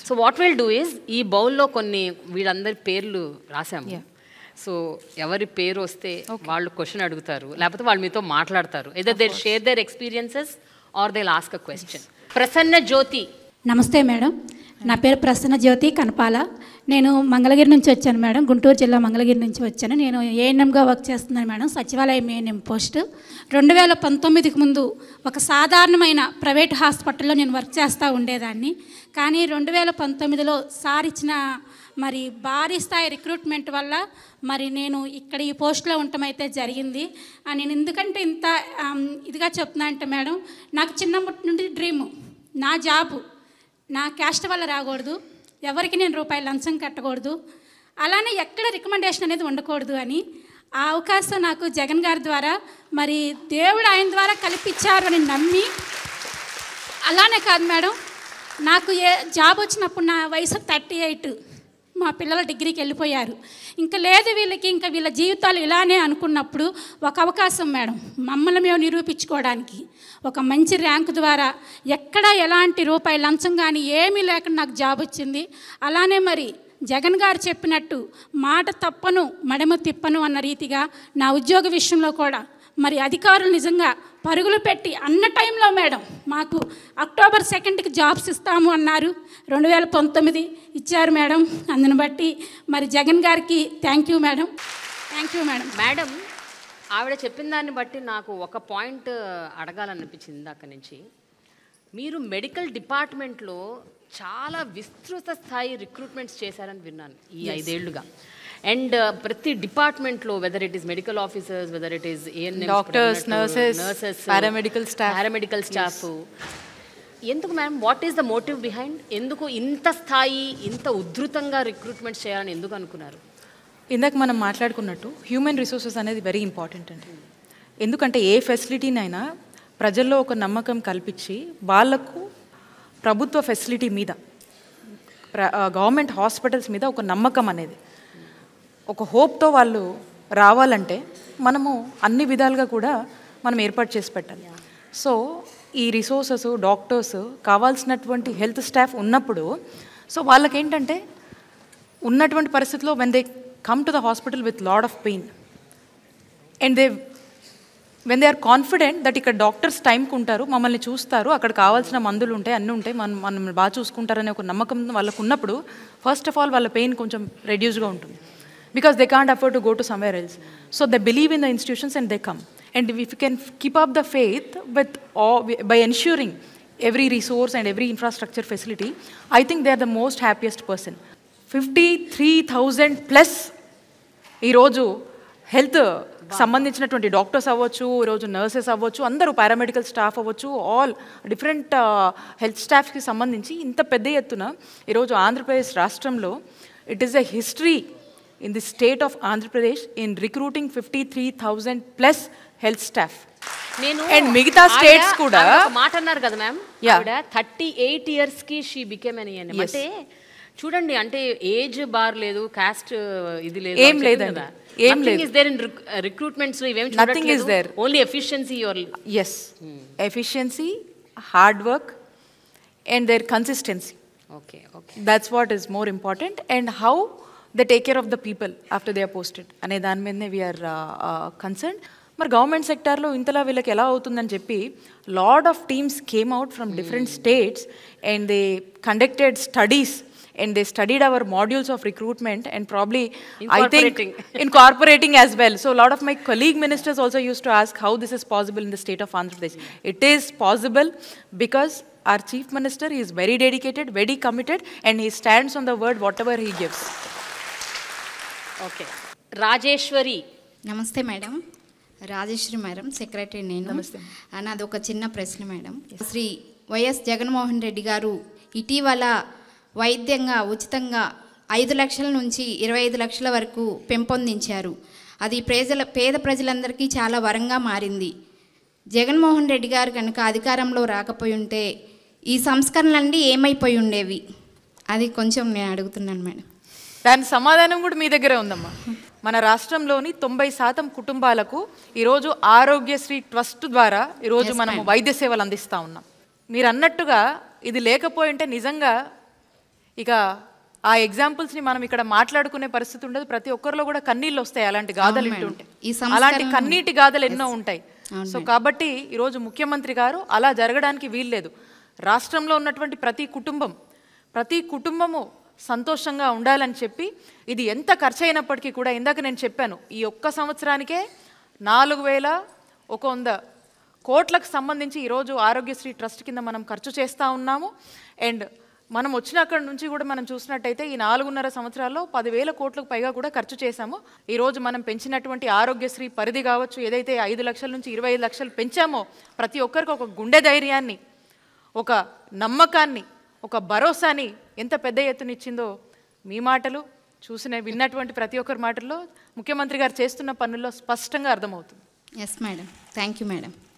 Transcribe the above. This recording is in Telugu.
So what will do is ఈ బౌల్లో కొన్ని వీళ్ళందరి పేర్లు రాసాము. సో ఎవరి పేరు వస్తే వాళ్ళు క్వశ్చన్ అడుగుతారు, లేకపోతే వాళ్ళు మీతో మాట్లాడతారు. Either they share their experiences or they ask a question. Prasanna Jyothi. నమస్తే మేడం, నా పేరు ప్రసన్న జ్యోతి కనపాల. నేను మంగళగిరి నుంచి వచ్చాను మేడం, గుంటూరు జిల్లా మంగళగిరి నుంచి వచ్చాను. నేను ఏఎన్ఎంగా వర్క్ చేస్తున్నాను మేడం, సచివాలయం ఏఎన్ఎం పోస్ట్. 2019కి ముందు ఒక సాధారణమైన ప్రైవేట్ హాస్పిటల్లో నేను వర్క్ చేస్తూ ఉండేదాన్ని. కానీ 2019లో సార్ ఇచ్చిన మరి భారీ స్థాయి రిక్రూట్మెంట్ వల్ల మరి నేను ఇక్కడ ఈ పోస్ట్లో ఉండటం అయితే జరిగింది. నేను ఎందుకంటే ఇంత ఇదిగా చెప్తున్నా అంటే మేడం, నాకు చిన్నప్పటి నుండి డ్రీము, నా జాబు నా క్యాస్ట్ వల్ల రాకూడదు, ఎవరికి నేను రూపాయలు లంచం కట్టకూడదు, అలానే ఎక్కడ రికమెండేషన్ అనేది ఉండకూడదు అని ఆ అవకాశం నాకు జగన్ గారి ద్వారా మరి దేవుడు ఆయన ద్వారా కల్పించారు అని నమ్మి, అలానే కాదు మేడం, నాకు జాబ్ వచ్చినప్పుడు నా వయసు 38, మా పిల్లలు డిగ్రీకి వెళ్ళిపోయారు. ఇంకా లేదు వీళ్ళకి, ఇంకా వీళ్ళ జీవితాలు ఇలానే అనుకున్నప్పుడు ఒక అవకాశం మేడం, మమ్మల్ని మేము నిరూపించుకోవడానికి ఒక మంచి ర్యాంకు ద్వారా ఎక్కడ ఎలాంటి రూపాయి లంచం కానీ ఏమీ లేకుండా నాకు జాబ్ వచ్చింది. అలానే మరి జగన్ గారు చెప్పినట్టు మాట తప్పను మడమ తిప్పను అన్న రీతిగా నా ఉద్యోగ విషయంలో కూడా మరి అధికారులు నిజంగా పరుగులు పెట్టి అన్న టైంలో మేడం మాకు అక్టోబర్ 2కి జాబ్స్ ఇస్తాము అన్నారు. 2019 ఇచ్చారు మేడం. అందుని బట్టి మరి జగన్ గారికి థ్యాంక్ యూ మేడం. మేడం ఆవిడ చెప్పిన దాన్ని బట్టి నాకు ఒక పాయింట్ అడగాలనిపించింది ఇందాక నుంచి. మీరు మెడికల్ డిపార్ట్మెంట్లో చాలా విస్తృత స్థాయి రిక్రూట్మెంట్స్ చేశారని విన్నాను ఈ 5 ఏళ్లుగా. అండ్ ప్రతి డిపార్ట్మెంట్లో whether it is medical officers, whether it is ANM, doctors, nurses, paramedical staff. ఎందుకు ma'am, what is the motive behind? ఎందుకు ఇంత స్థాయి, ఇంత ఉధృతంగా రిక్రూట్మెంట్ చేయాలని ఎందుకు అనుకున్నారు? ఇందాక మనం మాట్లాడుకున్నట్టు హ్యూమన్ రిసోర్సెస్ అనేది వెరీ ఇంపార్టెంట్ అండి. ఎందుకంటే ఏ ఫెసిలిటీనైనా ప్రజల్లో ఒక నమ్మకం కల్పించి వాళ్ళకు ప్రభుత్వ ఫెసిలిటీ మీద, గవర్నమెంట్ హాస్పిటల్స్ మీద ఒక నమ్మకం అనేది, ఒక హోప్తో వాళ్ళు రావాలంటే మనము అన్ని విధాలుగా కూడా మనం ఏర్పాటు చేసి పెట్టాలి. సో ఈ రిసోర్సెస్, డాక్టర్స్, కావాల్సినటువంటి హెల్త్ స్టాఫ్ ఉన్నప్పుడు సో వాళ్ళకేంటంటే ఉన్నటువంటి పరిస్థితిలో when they come to the hospital with lot of pain and when they are confident that ఇక్కడ డాక్టర్స్ టైంకి ఉంటారు, మమ్మల్ని చూస్తారు, అక్కడ కావాల్సిన మందులు ఉంటాయి, అన్నీ ఉంటాయి, మనం బాగా చూసుకుంటారనే ఒక నమ్మకం వాళ్ళకు ఉన్నప్పుడు ఫస్ట్ ఆఫ్ ఆల్ వాళ్ళ పెయిన్ కొంచెం రెడ్యూస్గా ఉంటుంది. Because they can't afford to go to somewhere else. So they believe in the institutions and they come. And if you can keep up the faith by ensuring every resource and every infrastructure facility, I think they are the most happiest person. 53,000 plus ఈరోజు హెల్త్ సంబంధించినటువంటి డాక్టర్స్ అవ్వచ్చు, ఈరోజు నర్సెస్ అవ్వచ్చు, అందరూ పారామెడికల్ స్టాఫ్ అవ్వచ్చు, ఆల్ డిఫరెంట్ హెల్త్ స్టాఫ్కి సంబంధించి ఇంత పెద్ద ఎత్తున ఈరోజు ఆంధ్రప్రదేశ్ రాష్ట్రంలో it is a history in the state of Andhra Pradesh in recruiting 53,000 plus health staff. And మిగతా స్టేట్స్ కూడా మాట అన్నారు కదా మ్యామ్, 38 years కి షీ బికేమ్ అని. అంటే చూడండి, అంటే ఏజ్ బార్ లేదు, కాస్ట్ ఇది లేదు, ఏం లేదండి, ఏం లేదు. ఇస్ దేర్ ఇన్ రిక్రూట్మెంట్స్ లో ఇవేం nothing is there, only efficiency. yes, efficiency, hard work and their consistency. Okay. That's what is more important. And how they take care of the people after they are posted అనే దాని మీదనే వీఆర్ కన్సర్న్. మరి గవర్నమెంట్ సెక్టార్లో ఇంతలా వీళ్ళకి ఎలా అవుతుందని చెప్పి lot of teams came out from different states and they conducted studies and they studied our modules of recruitment and probably I think incorporating as well. So a lot of my colleague ministers also used to ask how this is possible in the state of Andhra Pradesh. It is possible because our chief minister is very dedicated, very committed, and he stands on the word whatever he gives. Okay. Rajeshwari. నమస్తే మేడం. రాజేశ్వరి మేడం, సెక్రటరీ నేను. నమస్తే. నాది ఒక చిన్న ప్రశ్న మేడం. శ్రీ వైఎస్ జగన్మోహన్ రెడ్డి గారు ఇటీవల వైద్యంగా ఉచితంగా 5 లక్షల నుంచి 25 లక్షల వరకు పెంపొందించారు. అది పేద ప్రజలందరికీ చాలా వరంగా మారింది. జగన్మోహన్ రెడ్డి గారు కనుక అధికారంలో రాకపోయి ఉంటే ఈ సంస్కరణలన్నీ ఏమైపోయి ఉండేవి? అది కొంచెం నేను అడుగుతున్నాను మేడం. దాని సమాధానం కూడా మీ దగ్గరే ఉందమ్మా. మన రాష్ట్రంలోని 90% కుటుంబాలకు ఈరోజు ఆరోగ్యశ్రీ ట్రస్ట్ ద్వారా ఈరోజు మనము వైద్య సేవలు అందిస్తూ ఉన్నాం. మీరు అన్నట్టుగా ఇది లేకపోయి ఉంటే నిజంగా ఇక ఆ ఎగ్జాంపుల్స్ని మనం ఇక్కడ మాట్లాడుకునే పరిస్థితి ఉండదు. ప్రతి ఒక్కరిలో కూడా కన్నీళ్ళు వస్తాయి అలాంటి గాథలు వింటుంటే. అలాంటి కన్నీటి గాథలు ఎన్నో ఉంటాయి. సో కాబట్టి ఈరోజు ముఖ్యమంత్రి గారు అలా జరగడానికి వీల్లేదు. రాష్ట్రంలో ఉన్నటువంటి ప్రతి కుటుంబము సంతోషంగా ఉండాలని చెప్పి, ఇది ఎంత ఖర్చు అయినప్పటికీ కూడా, ఇందాక నేను చెప్పాను, ఈ ఒక్క సంవత్సరానికే 4100 కోట్లకు సంబంధించి ఈరోజు ఆరోగ్యశ్రీ ట్రస్ట్ కింద మనం ఖర్చు చేస్తూ ఉన్నాము. అండ్ మనం వచ్చినక్కడి నుంచి కూడా మనం చూసినట్టయితే ఈ 4.5 సంవత్సరాల్లో 10,000 కోట్లకు పైగా కూడా ఖర్చు చేశాము. ఈరోజు మనం పెంచినటువంటి ఆరోగ్యశ్రీ పరిధి కావచ్చు, ఏదైతే 5 లక్షల నుంచి 25 లక్షలు పెంచామో, ప్రతి ఒక్కరికి ఒక గుండె ధైర్యాన్ని, ఒక నమ్మకాన్ని, ఒక భరోసాని ఎంత పెద్ద ఎత్తున ఇచ్చిందో మీ మాటలు విన్నటువంటి ప్రతి ఒక్కరి మాటల్లో ముఖ్యమంత్రి గారు చేస్తున్న పనుల్లో స్పష్టంగా అర్థమవుతుంది. Yes madam, thank you madam.